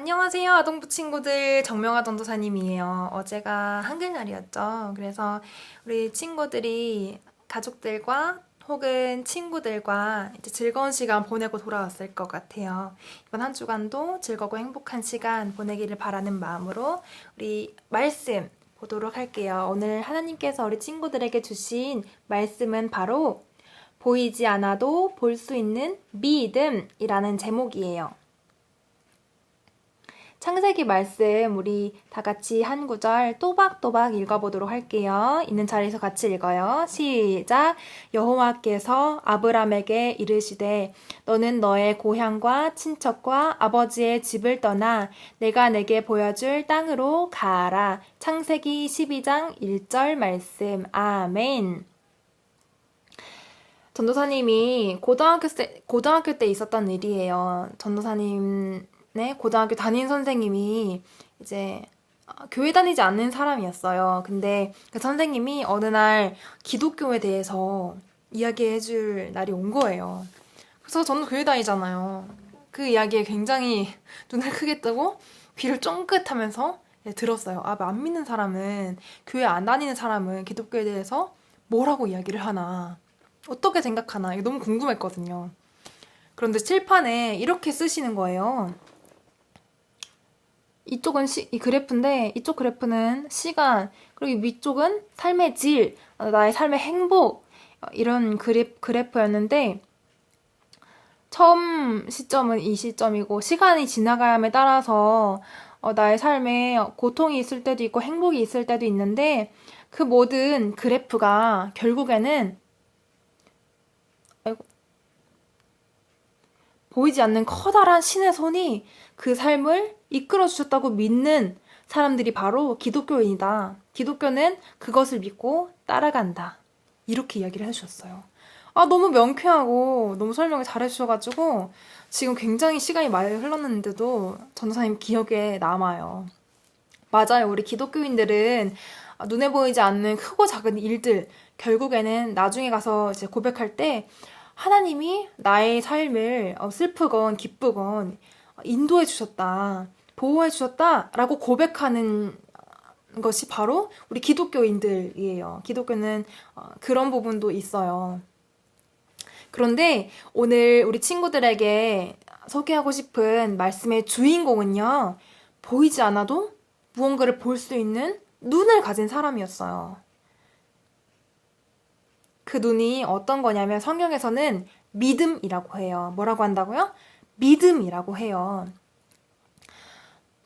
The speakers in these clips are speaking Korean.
안녕하세요, 아동부 친구들. 정명아 전도사님이에요. 어제가 한글날이었죠. 그래서 우리 친구들이 가족들과 혹은 친구들과 이제 즐거운 시간 보내고 돌아왔을 것 같아요. 이번 한 주간도 즐겁고 행복한 시간 보내기를 바라는 마음으로 우리 말씀 보도록 할게요. 오늘 하나님께서 우리 친구들에게 주신 말씀은 바로 보이지 않아도 볼 수 있는 믿음이라는 제목이에요. 창세기 말씀 우리 다 같이 한 구절 또박또박 읽어보도록 할게요. 있는 자리에서 같이 읽어요. 시작! 여호와께서 아브람에게 이르시되 너는 너의 고향과 친척과 아버지의 집을 떠나 내가 내게 보여줄 땅으로 가라. 창세기 12장 1절 말씀. 아멘. 전도사님이 고등학교 때 있었던 일이에요. 전도사님 고등학교 담임 선생님이 이제 교회 다니지 않는 사람이었어요. 근데 그 선생님이 어느 날 기독교에 대해서 이야기해 줄 날이 온 거예요. 그래서 저는 교회 다니잖아요. 그 이야기에 굉장히 눈을 크게 뜨고 귀를 쫑긋하면서 들었어요. 안 믿는 사람은, 교회 안 다니는 사람은 기독교에 대해서 뭐라고 이야기를 하나, 어떻게 생각하나, 이게 너무 궁금했거든요. 그런데 칠판에 이렇게 쓰시는 거예요. 이쪽은 이 그래프인데, 이쪽 그래프는 시간, 그리고 위쪽은 삶의 질, 나의 삶의 행복, 이런 그래프였는데, 처음 시점은 이 시점이고, 시간이 지나감에 따라서 나의 삶에 고통이 있을 때도 있고 행복이 있을 때도 있는데, 그 모든 그래프가 결국에는 보이지 않는 커다란 신의 손이 그 삶을 이끌어 주셨다고 믿는 사람들이 바로 기독교인이다. 기독교는 그것을 믿고 따라간다. 이렇게 이야기를 해주셨어요. 너무 명쾌하고 너무 설명을 잘해주셔가지고 지금 굉장히 시간이 많이 흘렀는데도 전도사님 기억에 남아요. 맞아요. 우리 기독교인들은 눈에 보이지 않는 크고 작은 일들, 결국에는 나중에 가서 이제 고백할 때 하나님이 나의 삶을 슬프건 기쁘건 인도해 주셨다, 보호해 주셨다 라고 고백하는 것이 바로 우리 기독교인들이에요. 기독교는 그런 부분도 있어요. 그런데 오늘 우리 친구들에게 소개하고 싶은 말씀의 주인공은요, 보이지 않아도 무언가를 볼 수 있는 눈을 가진 사람이었어요. 그 눈이 어떤 거냐면 성경에서는 믿음이라고 해요. 뭐라고 한다고요? 믿음이라고 해요.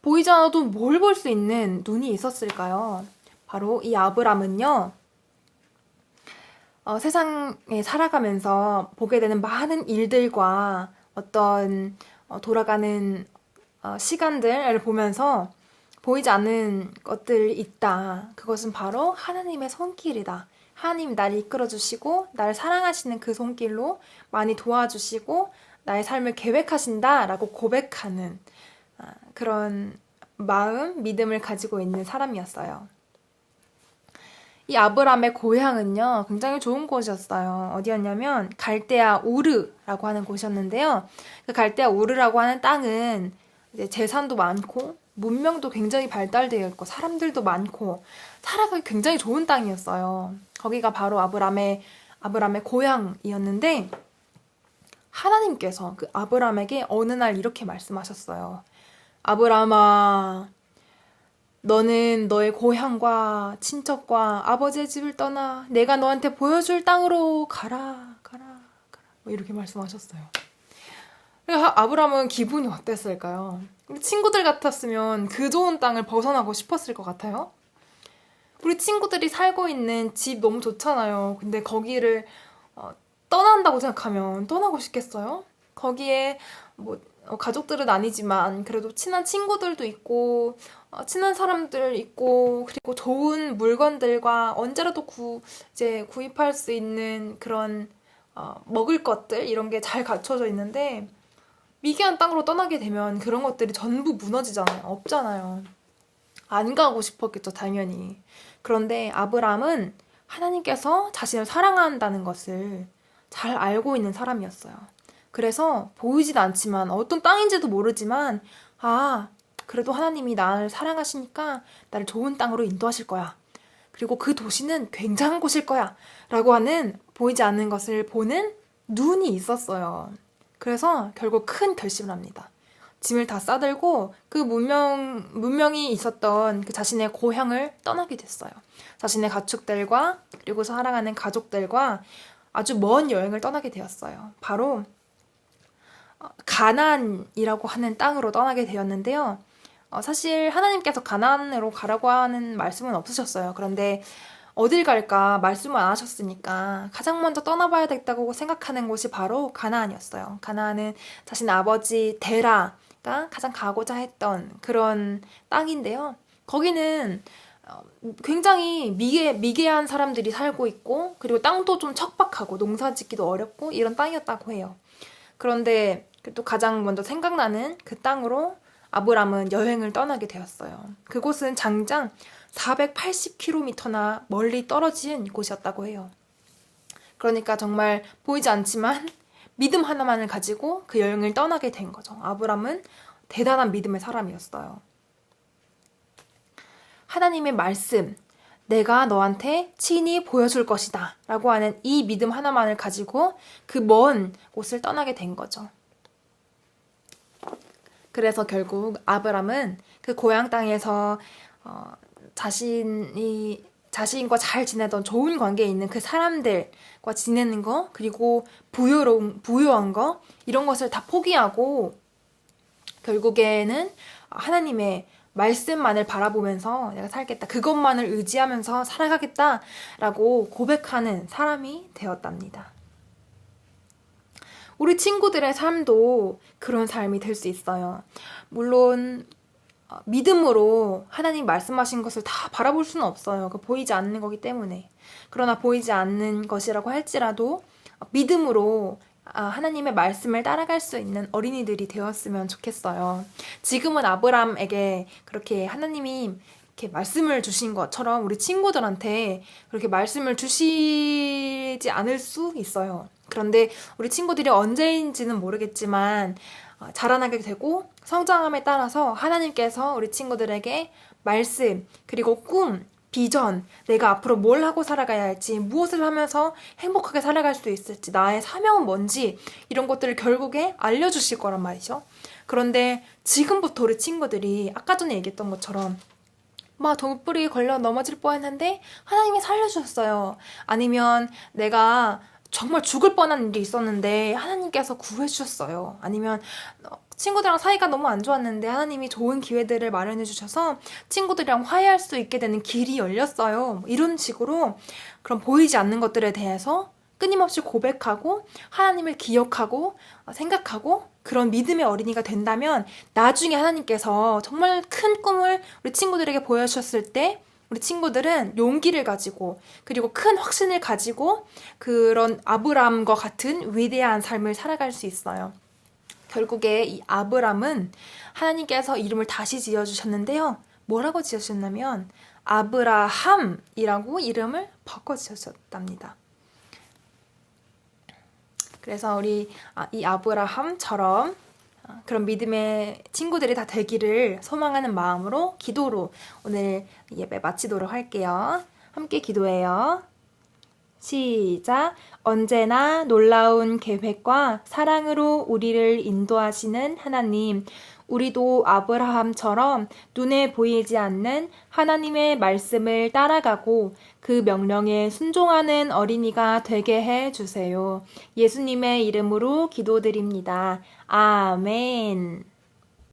보이지 않아도 뭘 볼 수 있는 눈이 있었을까요? 바로 이 아브람은요, 세상에 살아가면서 보게 되는 많은 일들과 어떤 돌아가는 시간들을 보면서 보이지 않는 것들이 있다. 그것은 바로 하나님의 손길이다. 하나님이 나를 이끌어주시고 나를 사랑하시는 그 손길로 많이 도와주시고 나의 삶을 계획하신다라고 고백하는 그런 마음, 믿음을 가지고 있는 사람이었어요. 이 아브람의 고향은요, 굉장히 좋은 곳이었어요. 어디였냐면 갈대아 우르라고 하는 곳이었는데요. 그 갈대아 우르라고 하는 땅은 이제 재산도 많고 문명도 굉장히 발달되어 있고 사람들도 많고 살아가기 굉장히 좋은 땅이었어요. 거기가 바로 아브람의 고향이었는데, 하나님께서 그 아브람에게 어느 날 이렇게 말씀하셨어요. 아브람아, 너는 너의 고향과 친척과 아버지의 집을 떠나 내가 너한테 보여줄 땅으로 가라. 뭐 이렇게 말씀하셨어요. 아브람은 기분이 어땠을까요? 친구들 같았으면 그 좋은 땅을 벗어나고 싶었을 것 같아요. 우리 친구들이 살고 있는 집 너무 좋잖아요. 근데 거기를 떠난다고 생각하면 떠나고 싶겠어요? 거기에 뭐 가족들은 아니지만 그래도 친한 친구들도 있고 친한 사람들 있고, 그리고 좋은 물건들과 언제라도 이제 구입할 수 있는 그런 먹을 것들, 이런 게 잘 갖춰져 있는데 미개한 땅으로 떠나게 되면 그런 것들이 전부 무너지잖아요. 없잖아요. 안 가고 싶었겠죠, 당연히. 그런데 아브람은 하나님께서 자신을 사랑한다는 것을 잘 알고 있는 사람이었어요. 그래서 보이진 않지만 어떤 땅인지도 모르지만 그래도 하나님이 나를 사랑하시니까 나를 좋은 땅으로 인도하실 거야. 그리고 그 도시는 굉장한 곳일 거야. 라고 하는 보이지 않는 것을 보는 눈이 있었어요. 그래서 결국 큰 결심을 합니다. 짐을 다 싸들고 그 문명이 있었던 그 자신의 고향을 떠나게 됐어요. 자신의 가축들과 그리고 사랑하는 가족들과 아주 먼 여행을 떠나게 되었어요. 바로 가나안이라고 하는 땅으로 떠나게 되었는데요. 사실 하나님께서 가나안으로 가라고 하는 말씀은 없으셨어요. 그런데 어딜 갈까 말씀을 안 하셨으니까 가장 먼저 떠나봐야겠다고 생각하는 곳이 바로 가나안이었어요. 가나안은 자신 아버지 데라가 가장 가고자 했던 그런 땅인데요. 거기는 굉장히 미개한 사람들이 살고 있고 그리고 땅도 좀 척박하고 농사 짓기도 어렵고 이런 땅이었다고 해요. 그런데 또 가장 먼저 생각나는 그 땅으로 아브람은 여행을 떠나게 되었어요. 그곳은 장장 480km나 멀리 떨어진 곳이었다고 해요. 그러니까 정말 보이지 않지만 믿음 하나만을 가지고 그 여행을 떠나게 된 거죠. 아브람은 대단한 믿음의 사람이었어요. 하나님의 말씀, 내가 너한테 친히 보여줄 것이다 라고 하는 이 믿음 하나만을 가지고 그 먼 곳을 떠나게 된 거죠. 그래서 결국 아브람은 그 고향 땅에서 자신과 잘 지내던 좋은 관계에 있는 그 사람들과 지내는 거, 그리고 부유한 거, 이런 것을 다 포기하고 결국에는 하나님의 말씀만을 바라보면서 내가 살겠다, 그것만을 의지하면서 살아가겠다라고 고백하는 사람이 되었답니다. 우리 친구들의 삶도 그런 삶이 될 수 있어요. 물론 믿음으로 하나님 말씀하신 것을 다 바라볼 수는 없어요. 보이지 않는 거기 때문에. 그러나 보이지 않는 것이라고 할지라도 믿음으로 하나님의 말씀을 따라갈 수 있는 어린이들이 되었으면 좋겠어요. 지금은 아브람에게 그렇게 하나님이 이렇게 말씀을 주신 것처럼 우리 친구들한테 그렇게 말씀을 주시지 않을 수 있어요. 그런데 우리 친구들이 언제인지는 모르겠지만 자라나게 되고 성장함에 따라서 하나님께서 우리 친구들에게 말씀, 그리고 꿈, 비전, 내가 앞으로 뭘 하고 살아가야 할지, 무엇을 하면서 행복하게 살아갈 수 있을지, 나의 사명은 뭔지 이런 것들을 결국에 알려주실 거란 말이죠. 그런데 지금부터 우리 친구들이 아까 전에 얘기했던 것처럼 막 돌뿌리 걸려 넘어질 뻔했는데 하나님이 살려주셨어요. 아니면 내가 정말 죽을 뻔한 일이 있었는데 하나님께서 구해주셨어요. 아니면 친구들이랑 사이가 너무 안 좋았는데 하나님이 좋은 기회들을 마련해 주셔서 친구들이랑 화해할 수 있게 되는 길이 열렸어요. 이런 식으로 그런 보이지 않는 것들에 대해서 끊임없이 고백하고 하나님을 기억하고 생각하고 그런 믿음의 어린이가 된다면 나중에 하나님께서 정말 큰 꿈을 우리 친구들에게 보여주셨을 때 우리 친구들은 용기를 가지고 그리고 큰 확신을 가지고 그런 아브람과 같은 위대한 삶을 살아갈 수 있어요. 결국에 이 아브람은 하나님께서 이름을 다시 지어주셨는데요. 뭐라고 지으셨냐면 아브라함이라고 이름을 바꿔주셨답니다. 그래서 우리 이 아브라함처럼 그런 믿음의 친구들이 다 되기를 소망하는 마음으로 기도로 오늘 예배 마치도록 할게요. 함께 기도해요. 시작. 언제나 놀라운 계획과 사랑으로 우리를 인도하시는 하나님, 우리도 아브라함처럼 눈에 보이지 않는 하나님의 말씀을 따라가고 그 명령에 순종하는 어린이가 되게 해 주세요. 예수님의 이름으로 기도드립니다. 아멘.